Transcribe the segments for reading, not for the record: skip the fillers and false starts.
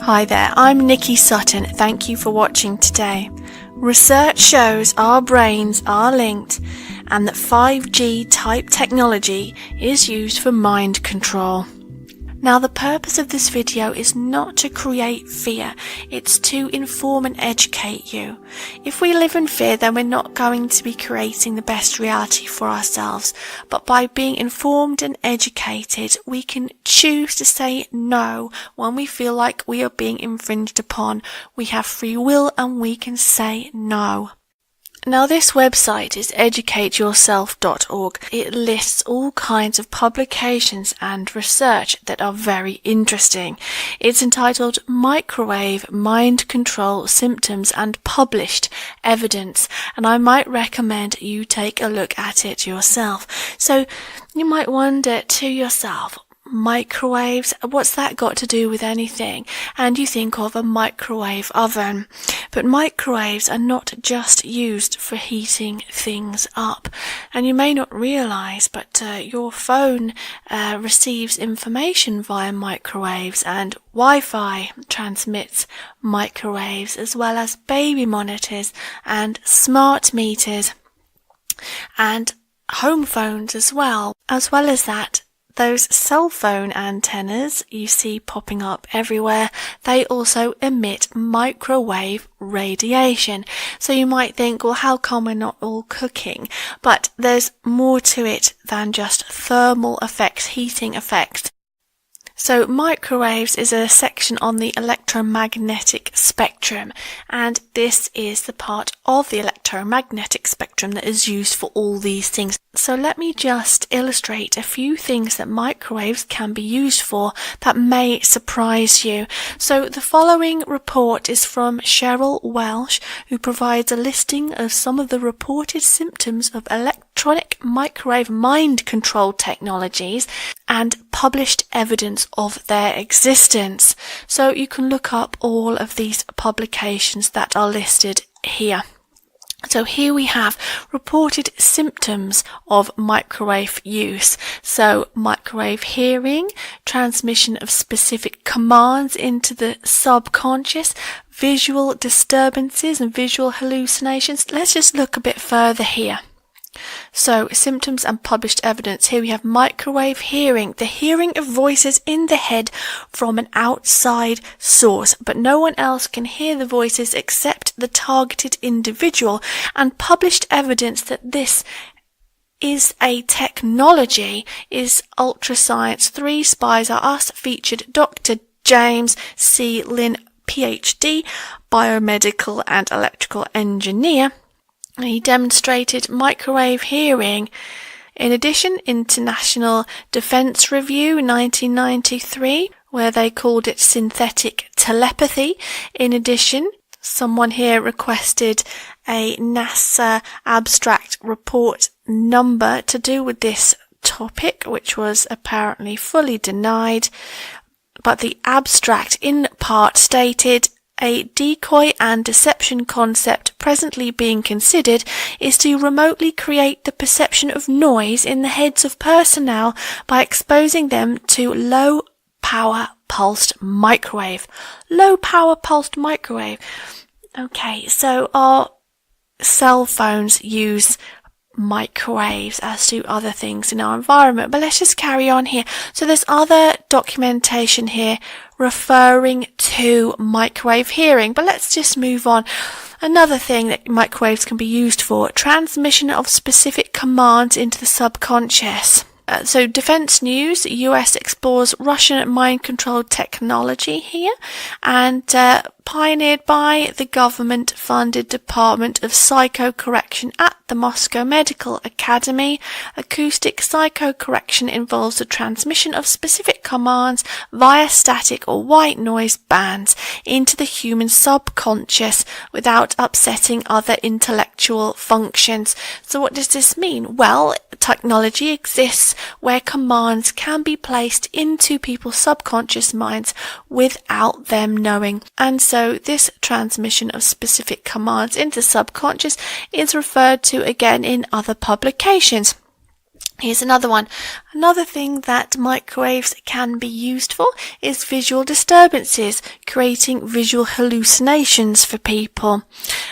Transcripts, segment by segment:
Hi there, I'm Nikki Sutton. Thank you for watching today. Research shows our brains are linked and that 5G type technology is used for mind control. Now, the purpose of this video is not to create fear, it's to inform and educate you. If we live in fear, then we're not going to be creating the best reality for ourselves. But by being informed and educated, we can choose to say no when we feel like we are being infringed upon. We have free will and we can say no. Now, this website is educateyourself.org. It lists all kinds of publications and research that are very interesting. It's entitled Microwave Mind Control Symptoms and Published Evidence, and I might recommend you take a look at it yourself. So you might wonder to yourself, microwaves, what's that got to do with anything? And you think of a microwave oven. But microwaves are not just used for heating things up. And you may not realize, but your phone receives information via microwaves, and Wi-Fi transmits microwaves, as well as baby monitors and smart meters and home phones as well. As well as that, those cell phone antennas you see popping up everywhere, they also emit microwave radiation. So you might think, well, how come we're not all cooking? But there's more to it than just thermal effects, heating effects. So microwaves is a section on the electromagnetic spectrum, and this is the part of the electromagnetic spectrum that is used for all these things. So let me just illustrate a few things that microwaves can be used for that may surprise you. So the following report is from Cheryl Welsh, who provides a listing of some of the reported symptoms of electronic microwave mind control technologies and published evidence of their existence. So you can look up all of these publications that are listed here. So here we have reported symptoms of microwave use. So microwave hearing, transmission of specific commands into the subconscious, visual disturbances and visual hallucinations. Let's just look a bit further here. So, symptoms and published evidence. Here we have microwave hearing, the hearing of voices in the head from an outside source, but no one else can hear the voices except the targeted individual, and published evidence that this is a technology is Ultrascience 3 Spies Are Us, featured Dr. James C. Lynn, PhD, biomedical and electrical engineer. He demonstrated microwave hearing. In addition, International Defense Review 1993, where they called it synthetic telepathy. In addition, someone here requested a NASA abstract report number to do with this topic, which was apparently fully denied. But the abstract in part stated, a decoy and deception concept presently being considered is to remotely create the perception of noise in the heads of personnel by exposing them to low power pulsed microwave. Low power pulsed microwave. Okay, so our cell phones use microwaves as do other things in our environment, but let's just carry on here. So there's other documentation here referring to microwave hearing, but let's just move on. Another thing that microwaves can be used for, transmission of specific commands into the subconscious. So Defense News, US explores Russian mind control technology here, and pioneered by the government-funded Department of Psychocorrection at the Moscow Medical Academy. Acoustic psychocorrection involves the transmission of specific commands via static or white noise bands into the human subconscious without upsetting other intellectual functions. So what does this mean? Well, technology exists where commands can be placed into people's subconscious minds without them knowing. And so this transmission of specific commands into subconscious is referred to again in other publications. Here's another one. Another thing that microwaves can be used for is visual disturbances, creating visual hallucinations for people.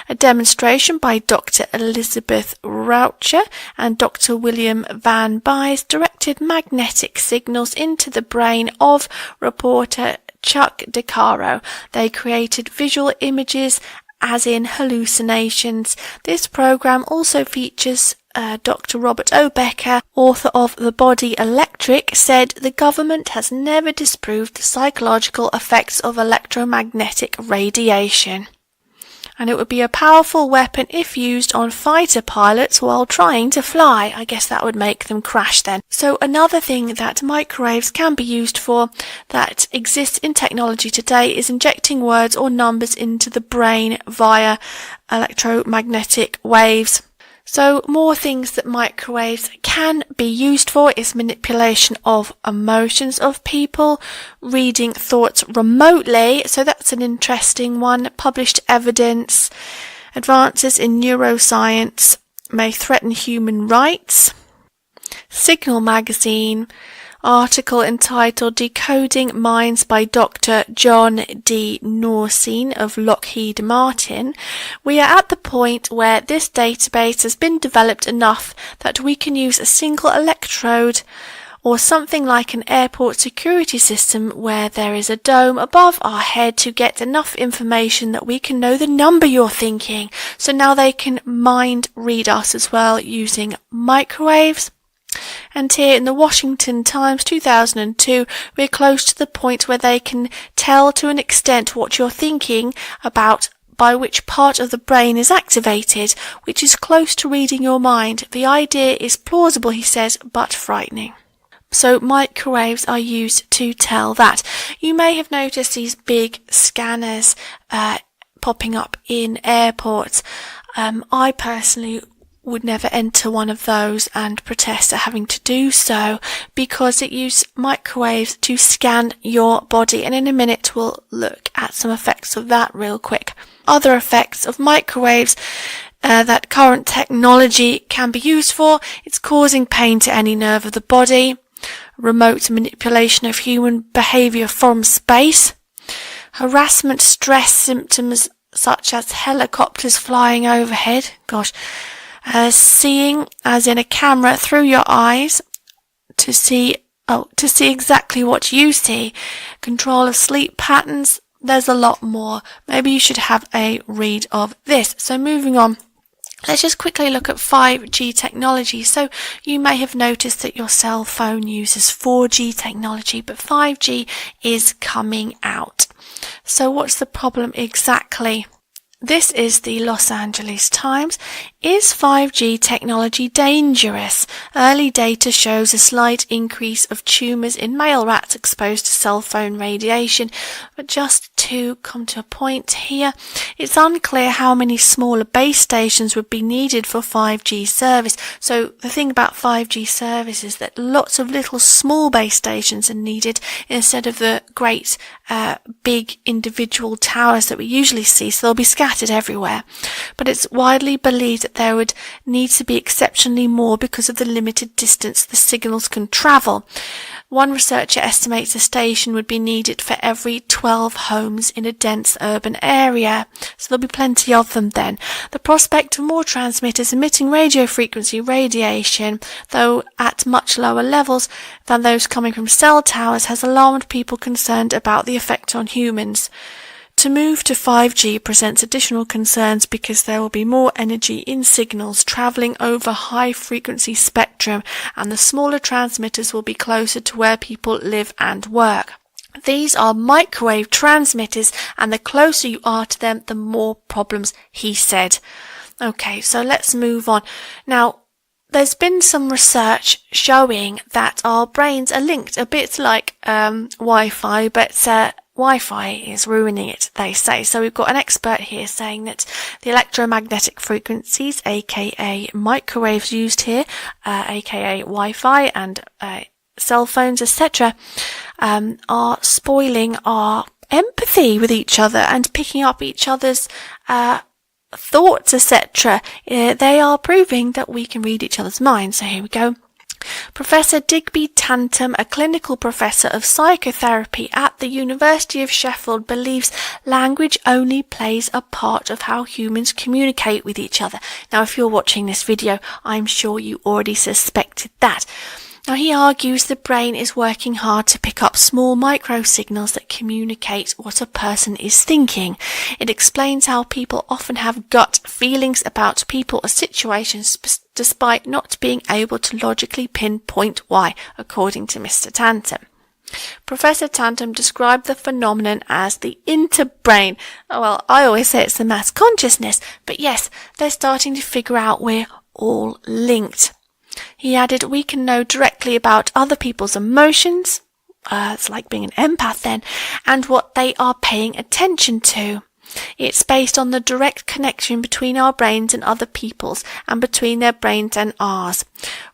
A demonstration by Dr. Elizabeth Raucher and Dr. William Van Byes directed magnetic signals into the brain of reporter Chuck DeCaro. They created visual images as in hallucinations. This program also features Dr. Robert O. Becker, author of The Body Electric, said the government has never disproved the psychological effects of electromagnetic radiation. And it would be a powerful weapon if used on fighter pilots while trying to fly. I guess that would make them crash then. So another thing that microwaves can be used for that exists in technology today is injecting words or numbers into the brain via electromagnetic waves. So more things that microwaves can be used for is manipulation of emotions of people, reading thoughts remotely, so that's an interesting one, published evidence, advances in neuroscience may threaten human rights, Signal magazine, article entitled Decoding Minds by Dr. John D. Norcine of Lockheed Martin. We are at the point where this database has been developed enough that we can use a single electrode or something like an airport security system where there is a dome above our head to get enough information that we can know the number you're thinking. So now they can mind read us as well using microwaves. And here in the Washington Times 2002, we're close to the point where they can tell to an extent what you're thinking about by which part of the brain is activated, which is close to reading your mind. The idea is plausible, he says, but frightening. So microwaves are used to tell that. You may have noticed these big scanners popping up in airports. I personally would never enter one of those and protest at having to do so because it uses microwaves to scan your body, and in a minute we'll look at some effects of that real quick. Other effects of microwaves that current technology can be used for, it's causing pain to any nerve of the body, remote manipulation of human behaviour from space, harassment stress symptoms such as helicopters flying overhead, seeing as in a camera through your eyes to see exactly what you see, control of sleep patterns. There's a lot more. Maybe you should have a read of this. So moving on, let's just quickly look at 5G technology. So you may have noticed that your cell phone uses 4G technology, but 5G is coming out. So what's the problem exactly? This is the Los Angeles Times. Is 5G technology dangerous? Early data shows a slight increase of tumours in male rats exposed to cell phone radiation. But just to come to a point here, it's unclear how many smaller base stations would be needed for 5G service. So the thing about 5G service is that lots of little small base stations are needed instead of the great big individual towers that we usually see. So they'll be scattered everywhere. But it's widely believed that there would need to be exceptionally more because of the limited distance the signals can travel. One researcher estimates a station would be needed for every 12 homes in a dense urban area. So there'll be plenty of them then. The prospect of more transmitters emitting radio frequency radiation, though at much lower levels than those coming from cell towers, has alarmed people concerned about the effect on humans. To move to 5G presents additional concerns because there will be more energy in signals travelling over high-frequency spectrum, and the smaller transmitters will be closer to where people live and work. These are microwave transmitters, and the closer you are to them, the more problems, he said. Okay, so let's move on. Now, there's been some research showing that our brains are linked a bit like Wi-Fi, but Wi-Fi is ruining it, they say. So we've got an expert here saying that the electromagnetic frequencies, aka microwaves used here, aka Wi-Fi and cell phones, etc., are spoiling our empathy with each other and picking up each other's thoughts, etc. They are proving that we can read each other's minds. So here we go. Professor Digby Tantum, a clinical professor of psychotherapy at the University of Sheffield, believes language only plays a part of how humans communicate with each other. Now, if you're watching this video, I'm sure you already suspected that. Now, he argues the brain is working hard to pick up small microsignals that communicate what a person is thinking. It explains how people often have gut feelings about people or situations despite not being able to logically pinpoint why, according to Mr. Tantum. Professor Tantum described the phenomenon as the interbrain. Oh, well, I always say it's the mass consciousness, but yes, they're starting to figure out we're all linked. He added, we can know directly about other people's emotions, it's like being an empath then, and what they are paying attention to. It's based on the direct connection between our brains and other people's, and between their brains and ours.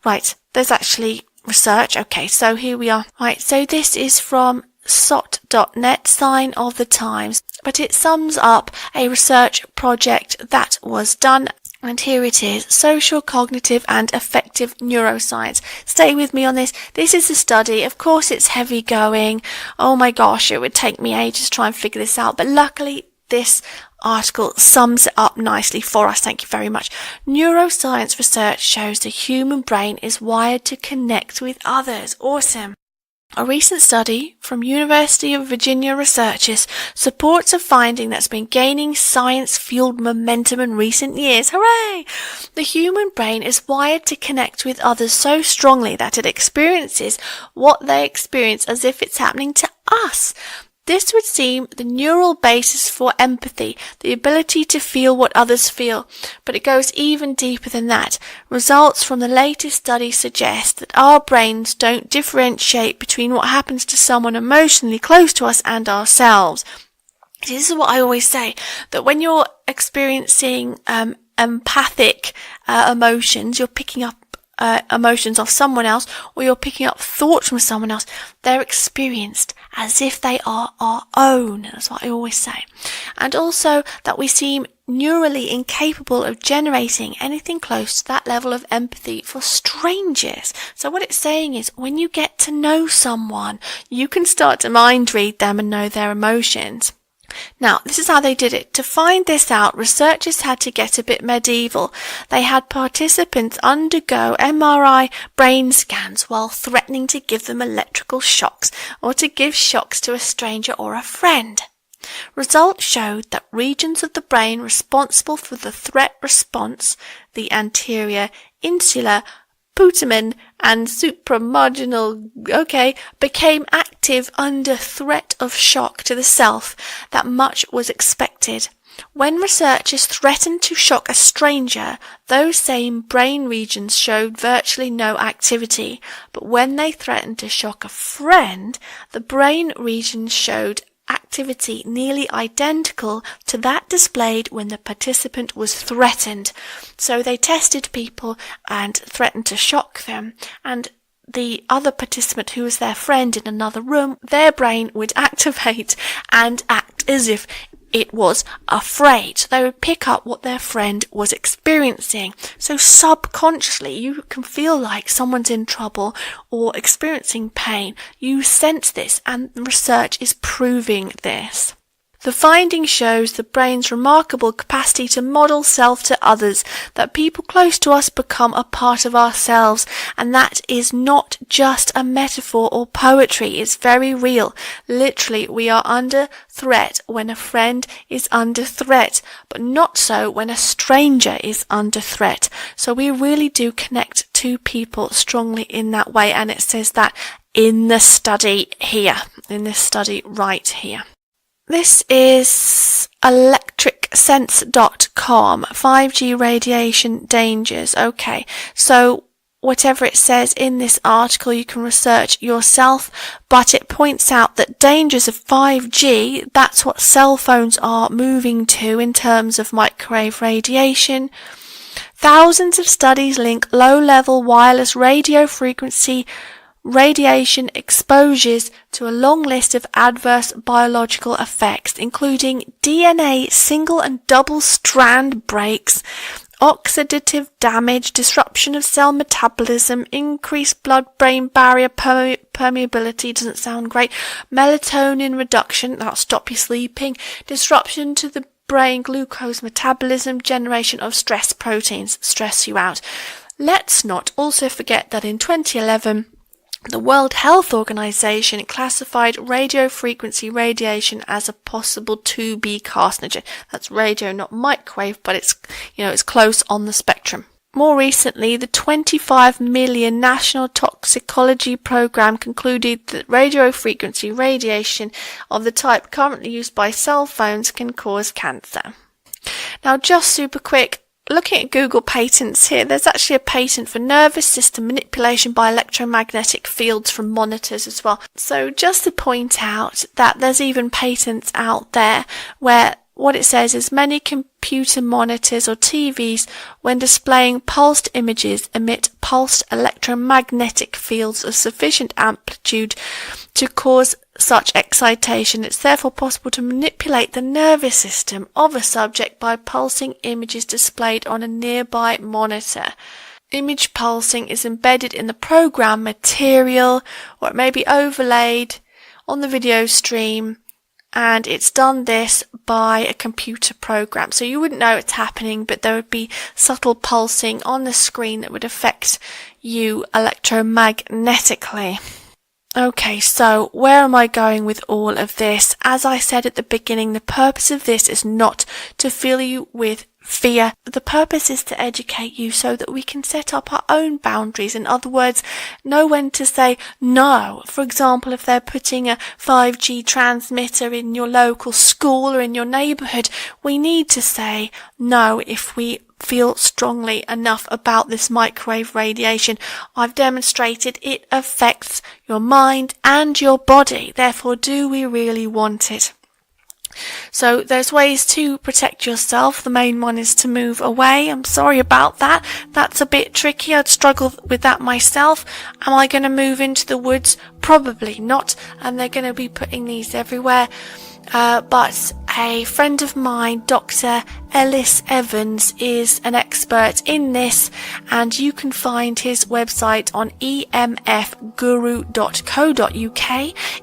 Right, there's actually research. Okay, so here we are. Right, so this is from sot.net, Sign of the Times, but it sums up a research project that was done. And here it is, social, cognitive and affective neuroscience. Stay with me on this. This is a study. Of course, it's heavy going. Oh my gosh, it would take me ages to try and figure this out. But luckily, this article sums it up nicely for us. Thank you very much. Neuroscience research shows the human brain is wired to connect with others. Awesome. A recent study from University of Virginia researchers supports a finding that's been gaining science-fueled momentum in recent years. Hooray! The human brain is wired to connect with others so strongly that it experiences what they experience as if it's happening to us. This would seem the neural basis for empathy, the ability to feel what others feel, but it goes even deeper than that. Results from the latest study suggest that our brains don't differentiate between what happens to someone emotionally close to us and ourselves. This is what I always say, that when you're experiencing empathic emotions, you're picking up emotions of someone else, or you're picking up thoughts from someone else, they're experienced as if they are our own. That's what I always say. And also that we seem neurally incapable of generating anything close to that level of empathy for strangers. So what it's saying is, when you get to know someone, you can start to mind read them and know their emotions. Now, this is how they did it. To find this out, researchers had to get a bit medieval. They had participants undergo MRI brain scans while threatening to give them electrical shocks or to give shocks to a stranger or a friend. Results showed that regions of the brain responsible for the threat response, the anterior, insular, putamen and supramarginal, became active under threat of shock to the self. That much was expected. When researchers threatened to shock a stranger, those same brain regions showed virtually no activity. But when they threatened to shock a friend, the brain regions showed activity nearly identical to that displayed when the participant was threatened. So they tested people and threatened to shock them, and the other participant, who was their friend in another room, their brain would activate and act as if it was afraid. So they would pick up what their friend was experiencing. So subconsciously, you can feel like someone's in trouble or experiencing pain. You sense this, and research is proving this. The finding shows the brain's remarkable capacity to model self to others, that people close to us become a part of ourselves, and that is not just a metaphor or poetry, it's very real. Literally, we are under threat when a friend is under threat, but not so when a stranger is under threat. So we really do connect to people strongly in that way, and it says that in the study here, in this study right here. This is electricsense.com, 5G radiation dangers. Okay, so whatever it says in this article, you can research yourself, but it points out that dangers of 5G, that's what cell phones are moving to in terms of microwave radiation. Thousands of studies link low-level wireless radio frequency radiation exposures to a long list of adverse biological effects, including DNA single and double strand breaks, oxidative damage, disruption of cell metabolism, increased blood-brain barrier permeability, doesn't sound great, melatonin reduction, that'll stop you sleeping, disruption to the brain glucose metabolism, generation of stress proteins, stress you out. Let's not also forget that in 2011, the World Health Organization classified radiofrequency radiation as a possible 2B carcinogen. That's radio, not microwave, but it's close on the spectrum. More recently, the 25 million National Toxicology Program concluded that radiofrequency radiation of the type currently used by cell phones can cause cancer. Now, just super quick, looking at Google patents here, there's actually a patent for nervous system manipulation by electromagnetic fields from monitors as well. So just to point out that there's even patents out there where what it says is many computer monitors or TVs, when displaying pulsed images, emit pulsed electromagnetic fields of sufficient amplitude to cause such excitation. It's therefore possible to manipulate the nervous system of a subject by pulsing images displayed on a nearby monitor. Image pulsing is embedded in the program material, or it may be overlaid on the video stream, and it's done this by a computer program. So you wouldn't know it's happening, but there would be subtle pulsing on the screen that would affect you electromagnetically. Okay, so where am I going with all of this? As I said at the beginning, the purpose of this is not to fill you with fear. The purpose is to educate you so that we can set up our own boundaries. In other words, know when to say no. For example, if they're putting a 5G transmitter in your local school or in your neighbourhood, we need to say no if we feel strongly enough about this microwave radiation. I've demonstrated it affects your mind and your body. Therefore, do we really want it? So there's ways to protect yourself. The main one is to move away. I'm sorry about that. That's a bit tricky. I'd struggle with that myself. Am I going to move into the woods? Probably not. And they're going to be putting these everywhere. But a friend of mine, Dr. Ellis Evans, is an expert in this, and you can find his website on emfguru.co.uk.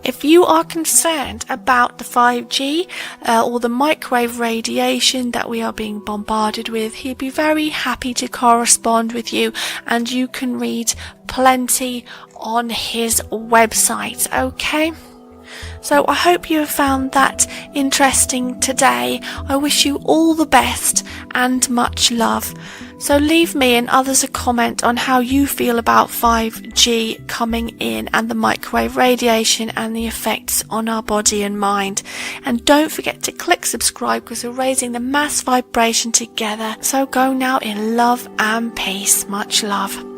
If you are concerned about the 5G or the microwave radiation that we are being bombarded with, he'd be very happy to correspond with you, and you can read plenty on his website, okay? So I hope you have found that interesting today. I wish you all the best and much love. So leave me and others a comment on how you feel about 5G coming in and the microwave radiation and the effects on our body and mind. And don't forget to click subscribe because we're raising the mass vibration together. So go now in love and peace. Much love.